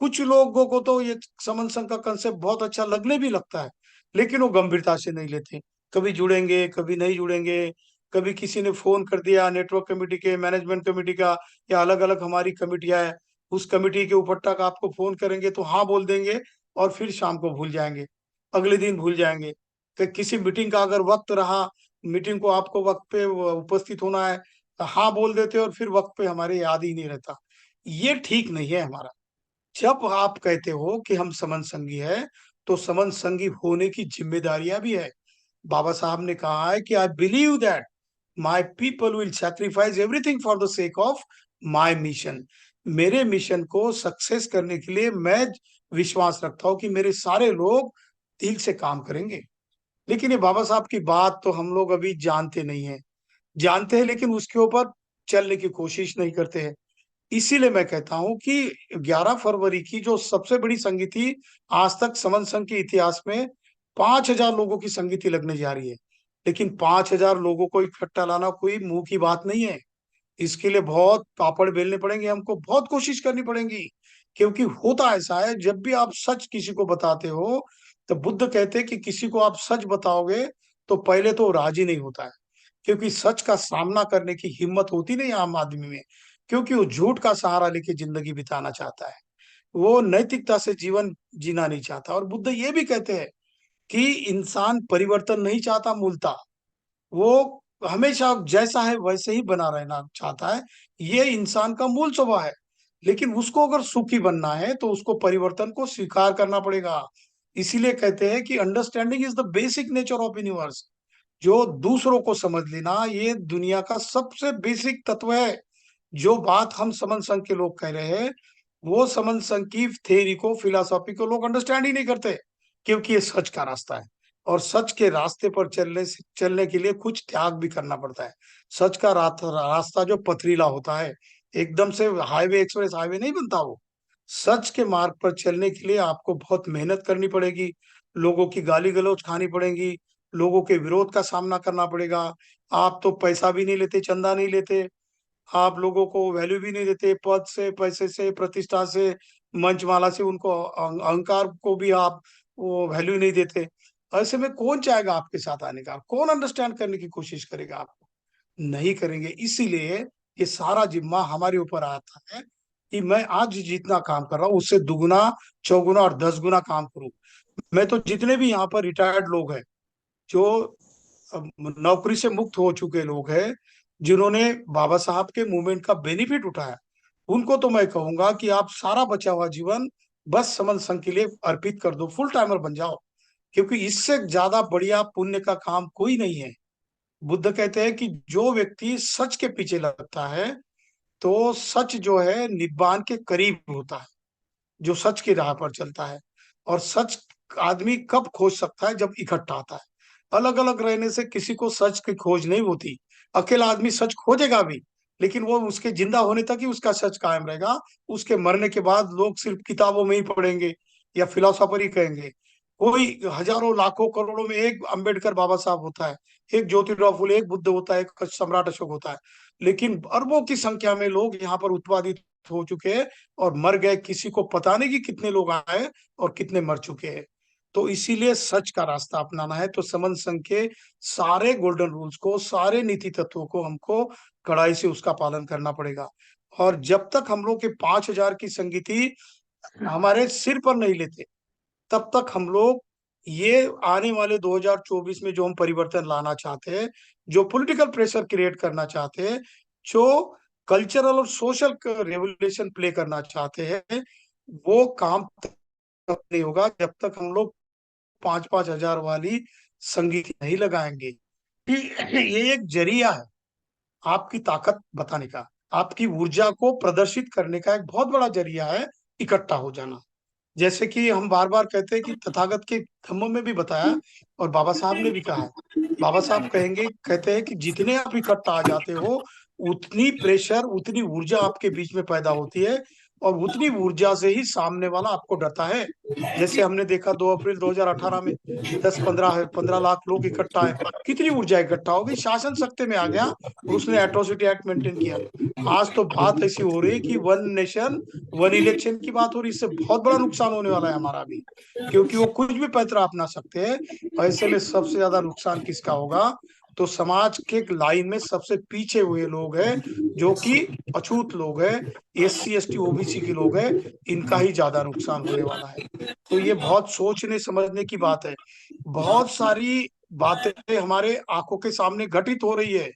कुछ लोगों को तो ये समन संघ का कंसेप्ट बहुत अच्छा लगने भी लगता है, लेकिन वो गंभीरता से नहीं लेते। कभी जुड़ेंगे कभी नहीं जुड़ेंगे, कभी किसी ने फोन कर दिया नेटवर्क कमेटी के, मैनेजमेंट कमेटी का, या अलग अलग हमारी कमेटियां है, उस कमेटी के ऊपर तक आपको फोन करेंगे तो हाँ बोल देंगे, और फिर शाम को भूल जाएंगे, अगले दिन भूल जाएंगे। कि किसी मीटिंग का अगर वक्त रहा, मीटिंग को आपको वक्त पे उपस्थित होना है, तो हाँ बोल देते और फिर वक्त पे हमारे याद ही नहीं रहता। ये ठीक नहीं है हमारा। जब आप कहते हो कि हम समन संगी है, तो समन संगी होने की जिम्मेदारियां भी है। बाबा साहब ने कहा है कि I believe that my people will sacrifice everything for the sake of my mission. मेरे मिशन को सक्सेस करने के लिए मैं विश्वास रखता हूं कि मेरे सारे लोग दिल से काम करेंगे। लेकिन ये बाबा साहब की बात तो हम लोग अभी जानते नहीं है, जानते हैं लेकिन उसके ऊपर चलने की कोशिश नहीं करते हैं। इसीलिए मैं कहता हूं कि 11 फरवरी की जो सबसे बड़ी संगीति आज तक समन संघ के इतिहास में, 5,000 लोगों की संगीति लगने जा रही है। लेकिन 5,000 लोगों को इकट्ठा लाना कोई मुंह की बात नहीं है। इसके लिए बहुत पापड़ बेलने पड़ेंगे, हमको बहुत कोशिश करनी पड़ेगी। क्योंकि होता ऐसा है, जब भी आप सच किसी को बताते हो तो बुद्ध कहते हैं कि किसी को आप सच बताओगे तो पहले तो वो राजी नहीं होता है, क्योंकि सच का सामना करने की हिम्मत होती नहीं आम आदमी में। क्योंकि वो झूठ का सहारा लेके जिंदगी बिताना चाहता है, वो नैतिकता से जीवन जीना नहीं चाहता। और बुद्ध ये भी कहते हैं कि इंसान परिवर्तन नहीं चाहता मूलता, वो हमेशा जैसा है वैसे ही बना रहना चाहता है। ये इंसान का मूल स्वभाव है। लेकिन उसको अगर सुखी बनना है तो उसको परिवर्तन को स्वीकार करना पड़ेगा। इसीलिए कहते हैं कि understanding is the basic nature of universe. जो दूसरों को समझ लेना ये दुनिया का सबसे बेसिक तत्व है। जो बात हम समन संघ के लोग कह रहे हैं, वो समन संघ की थेरी को, फिलोसॉफी को लोग अंडरस्टैंड ही नहीं करते। क्योंकि ये सच का रास्ता है, और सच के रास्ते पर चलने के लिए कुछ त्याग भी करना पड़ता है। सच का रास्ता जो पथरीला होता है, एकदम से हाईवे, एक्सप्रेस हाईवे नहीं बनता वो। सच के मार्ग पर चलने के लिए आपको बहुत मेहनत करनी पड़ेगी, लोगों की गाली गलौज खानी पड़ेगी, लोगों के विरोध का सामना करना पड़ेगा। आप तो पैसा भी नहीं लेते, चंदा नहीं लेते, आप लोगों को वैल्यू भी नहीं देते, पद से, पैसे से, प्रतिष्ठा से, मंचमाला से उनको अहंकार को भी आप वो वैल्यू नहीं देते। ऐसे में कौन चाहेगा आपके साथ आने का? कौन अंडरस्टैंड करने की कोशिश करेगा? आपको नहीं करेंगे। इसीलिए ये सारा जिम्मा हमारे ऊपर आता है कि मैं आज जितना काम कर रहा हूँ उससे दुगुना, चौगुना और 10 गुना काम करूं। मैं तो जितने भी यहाँ पर रिटायर्ड लोग हैं, जो नौकरी से मुक्त हो चुके लोग हैं, जिन्होंने बाबा साहब के मूवमेंट का बेनिफिट उठाया, उनको तो मैं कहूंगा कि आप सारा बचा हुआ जीवन बस समन संघ के लिए अर्पित कर दो, फुल टाइमर बन जाओ। क्योंकि इससे ज्यादा बढ़िया पुण्य का काम कोई नहीं है। बुद्ध कहते हैं कि जो व्यक्ति सच के पीछे लगता है, तो सच जो है निब्बान के करीब होता है। जो सच की राह पर चलता है, और सच आदमी कब खोज सकता है? जब इकट्ठा आता है। अलग अलग रहने से किसी को सच की खोज नहीं होती। अकेला आदमी सच खोजेगा भी, लेकिन वो उसके जिंदा होने तक ही उसका सच कायम रहेगा। उसके मरने के बाद लोग सिर्फ किताबों में ही पढ़ेंगे या फिलोसोफर ही कहेंगे। कोई हजारों लाखों करोड़ों में एक अंबेडकर बाबा साहब होता है, एक ज्योतिराव फुले, एक बुद्ध होता है, एक सम्राट अशोक होता है। लेकिन अरबों की संख्या में लोग यहाँ पर उत्पादित हो चुके हैं और मर गए, किसी को पता नहीं कि कितने लोग आए और कितने मर चुके हैं। तो इसीलिए सच का रास्ता अपनाना है तो समन संघ के सारे गोल्डन रूल्स को, सारे नीति तत्वों को हमको कड़ाई से उसका पालन करना पड़ेगा। और जब तक हम लोग के 5,000 की संगीति हमारे सिर पर नहीं लेते, तब तक हम लोग ये आने वाले 2024 में जो हम परिवर्तन लाना चाहते हैं, जो पॉलिटिकल प्रेशर क्रिएट करना चाहते हैं, जो कल्चरल और सोशल रेवोल्यूशन प्ले करना चाहते हैं, वो काम तब नहीं होगा जब तक हम लोग 5-5 हजार वाली संगीत नहीं लगाएंगे। ये एक जरिया है आपकी ताकत बताने का, आपकी ऊर्जा को प्रदर्शित करने का एक बहुत बड़ा जरिया है इकट्ठा हो जाना। जैसे कि हम बार बार कहते हैं कि तथागत के धम्मों में भी बताया, और बाबा साहब ने भी कहा है। बाबा साहब कहते हैं कि जितने आप इकट्ठा आ जाते हो, उतनी प्रेशर, उतनी ऊर्जा आपके बीच में पैदा होती है, और उतनी ऊर्जा से ही सामने वाला आपको डरता है। जैसे हमने देखा 2 अप्रैल 2018 में 10-15 लाख लोग इकट्ठा है। कितनी ऊर्जा इकट्ठा हो गई, शासन सत्ते में आ गया और उसने एट्रोसिटी एक्ट मेंटेन किया। आज तो बात ऐसी हो रही है कि वन नेशन वन इलेक्शन की बात हो रही है। इससे बहुत बड़ा नुकसान होने वाला है हमारा भी, क्योंकि वो कुछ भी पैतरा अपना सकते हैं। ऐसे में सबसे ज्यादा नुकसान किसका होगा? तो समाज के लाइन में सबसे पीछे हुए लोग हैं, जो कि अछूत लोग हैं, SC ST OBC के लोग हैं, इनका ही ज्यादा नुकसान होने वाला है। तो ये बहुत सोचने समझने की बात है। बहुत सारी बातें हमारे आंखों के सामने घटित हो रही है।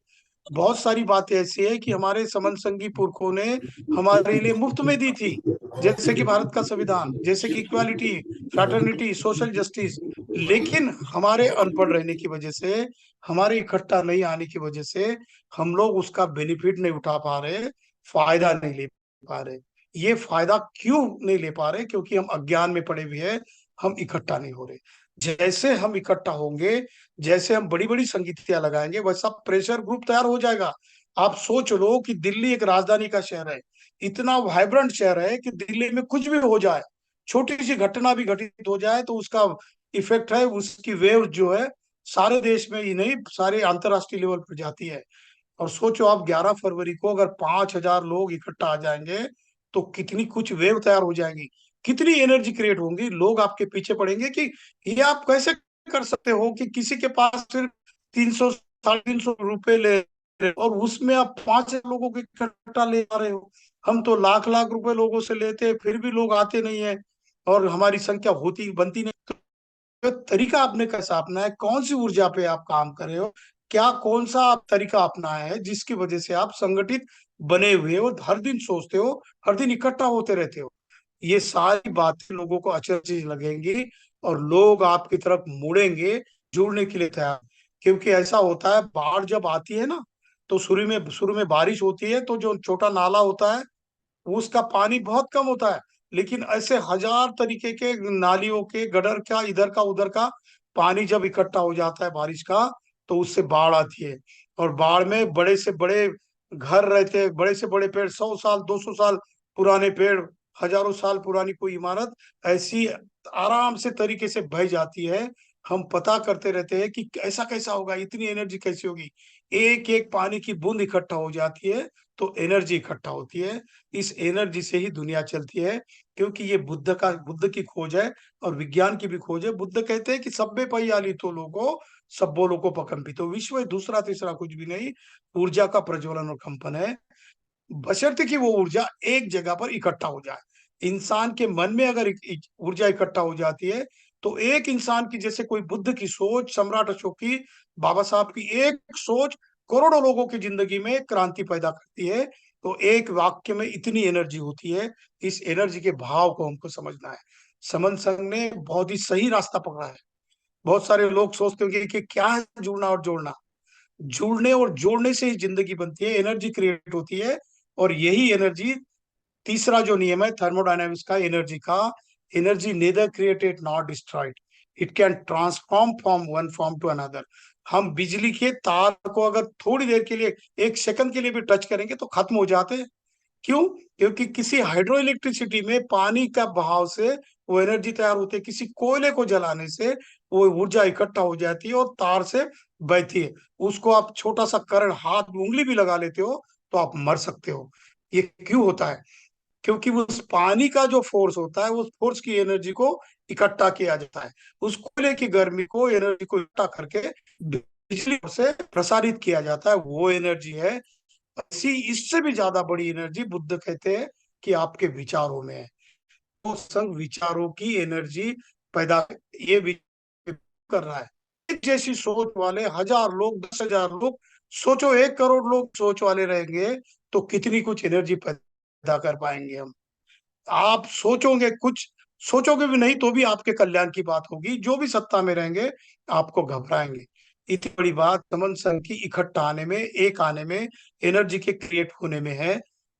बहुत सारी बातें ऐसी है कि हमारे समन संघी पुरखों ने हमारे लिए मुफ्त में दी थी। जैसे कि भारत का संविधान, जैसे कि इक्वालिटी, फ्रैटर्निटी, सोशल जस्टिस, लेकिन हमारे अनपढ़ रहने की वजह से, हमारे इकट्ठा नहीं आने की वजह से हम लोग उसका बेनिफिट नहीं उठा पा रहे, फायदा नहीं ले पा रहे। ये फायदा क्यों नहीं ले पा रहे? क्योंकि हम अज्ञान में पड़े हुए हैं, हम इकट्ठा नहीं हो रहे। जैसे हम इकट्ठा होंगे, जैसे हम बड़ी बड़ी संगीतियां लगाएंगे, वैसा प्रेशर ग्रुप तैयार हो जाएगा। आप सोच लो कि दिल्ली एक राजधानी का शहर है, इतना वाइब्रेंट शहर है कि दिल्ली में कुछ भी हो जाए, छोटी सी घटना भी घटित हो जाए तो उसका इफेक्ट है, उसकी वेव जो है सारे देश में ही नहीं, सारे अंतरराष्ट्रीय लेवल पर जाती है। और सोचो आप 11 फरवरी को अगर 5,000 लोग इकट्ठा आ जाएंगे तो कितनी कुछ वेव तैयार हो जाएंगी, कितनी एनर्जी क्रिएट होंगी। लोग आपके पीछे पड़ेंगे कि ये आप कैसे कर सकते हो कि किसी के पास सिर्फ 300 350 रुपए ले रहे हो और उसमें आप 5 लोगों को इकट्ठा ले आ रहे हो। हम तो लाख लाख रुपए लोगों से लेते हैं, फिर भी लोग आते नहीं है और हमारी संख्या होती बनती नहीं। तो तरीका आपने कैसा अपनाया है? कौन सी ऊर्जा पे आप काम कर रहे हो? क्या कौन सा आप तरीका अपनाया है जिसकी वजह से आप संगठित बने हुए हो, हर दिन सोचते हो, हर दिन इकट्ठा होते रहते हो? ये सारी बातें लोगों को अचरज लगेंगी और लोग आपकी तरफ मुड़ेंगे, जुड़ने के लिए तैयार। क्योंकि ऐसा होता है, बाढ़ जब आती है ना, तो शुरू में बारिश होती है तो जो छोटा नाला होता है उसका पानी बहुत कम होता है। लेकिन ऐसे हजार तरीके के नालियों के गटर का, इधर का उधर का पानी जब इकट्ठा हो जाता है बारिश का, तो उससे बाढ़ आती है। और बाढ़ में बड़े से बड़े घर रहते हैं, बड़े से बड़े पेड़, 100 साल 200 साल पुराने पेड़, हजारों साल पुरानी कोई इमारत ऐसी आराम से तरीके से बह जाती है। हम पता करते रहते हैं कि ऐसा कैसा होगा, इतनी एनर्जी कैसी होगी। एक एक पानी की बूंद इकट्ठा हो जाती है तो एनर्जी इकट्ठा होती है। इस एनर्जी से ही दुनिया चलती है। क्योंकि ये बुद्ध की खोज है और विज्ञान की भी खोज है। बुद्ध कहते हैं कि सब्बे पई तो लोगो, सब्बो लोको पकंपितो। विश्व है दूसरा तीसरा कुछ भी नहीं, ऊर्जा का प्रज्वलन और कंपन है। बशर्ते कि वो ऊर्जा एक जगह पर इकट्ठा हो जाए। इंसान के मन में अगर ऊर्जा इकट्ठा हो जाती है तो एक इंसान की, जैसे कोई बुद्ध की सोच, सम्राट अशोक की, बाबा साहब की एक सोच करोड़ों लोगों की जिंदगी में क्रांति पैदा करती है। तो एक वाक्य में इतनी एनर्जी होती है। इस एनर्जी के भाव को हमको समझना है। समन संघ ने बहुत ही सही रास्ता पकड़ा है। बहुत सारे लोग सोचते होंगे कि क्या है जुड़ना और जोड़ना। जुड़ने और जोड़ने से ही जिंदगी बनती है, एनर्जी क्रिएट होती है। और यही एनर्जी, तीसरा जो नियम है थर्मोडायनामिक्स का, एनर्जी का, energy neither created not destroyed, it can transform from one form to another. हम बिजली के तार को अगर थोड़ी देर के लिए, एक सेकंड के लिए भी टच करेंगे तो खत्म हो जाते हैं। क्यों? क्योंकि किसी हाइड्रो इलेक्ट्रिसिटी में पानी का बहाव से वो एनर्जी तैयार होती है, किसी कोयले को जलाने से वो ऊर्जा इकट्ठा हो जाती है और तार से बहती है। उसको आप छोटा सा करंट, हाथ उंगली भी लगा लेते हो तो आप मर सकते हो। ये क्यों होता है? क्योंकि उस पानी का जो फोर्स होता है, उस फोर्स की एनर्जी को इकट्ठा किया जाता है। उस कोयले की गर्मी को, एनर्जी को इकट्ठा करके बिजली से प्रसारित किया जाता है, वो एनर्जी है। इसी इससे भी ज्यादा बड़ी एनर्जी बुद्ध कहते हैं कि आपके विचारों में है। वो संग विचारों की एनर्जी पैदा, ये कर रहा है। एक जैसी सोच वाले 1,000 लोग, 10,000 लोग, सोचो 1 करोड़ लोग सोच वाले रहेंगे तो कितनी कुछ एनर्जी पैदा कर पाएंगे हम। आप सोचोगे कुछ, सोचोगे भी नहीं तो भी आपके कल्याण की बात होगी। जो भी सत्ता में रहेंगे आपको घबराएंगे। इतनी बड़ी बात समन संघ की इकट्ठा आने में, एक आने में, एनर्जी के क्रिएट होने में है।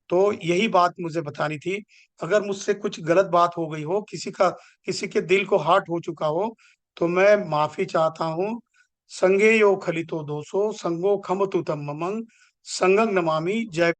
तो यही बात मुझे बतानी थी। अगर मुझसे कुछ गलत बात हो गई हो, किसी के दिल को हर्ट हो चुका हो, तो मैं माफी चाहता हूँ। संगे यो खलितो दोषो संगो खमतु तम ममंग, संगं नमामि। जय।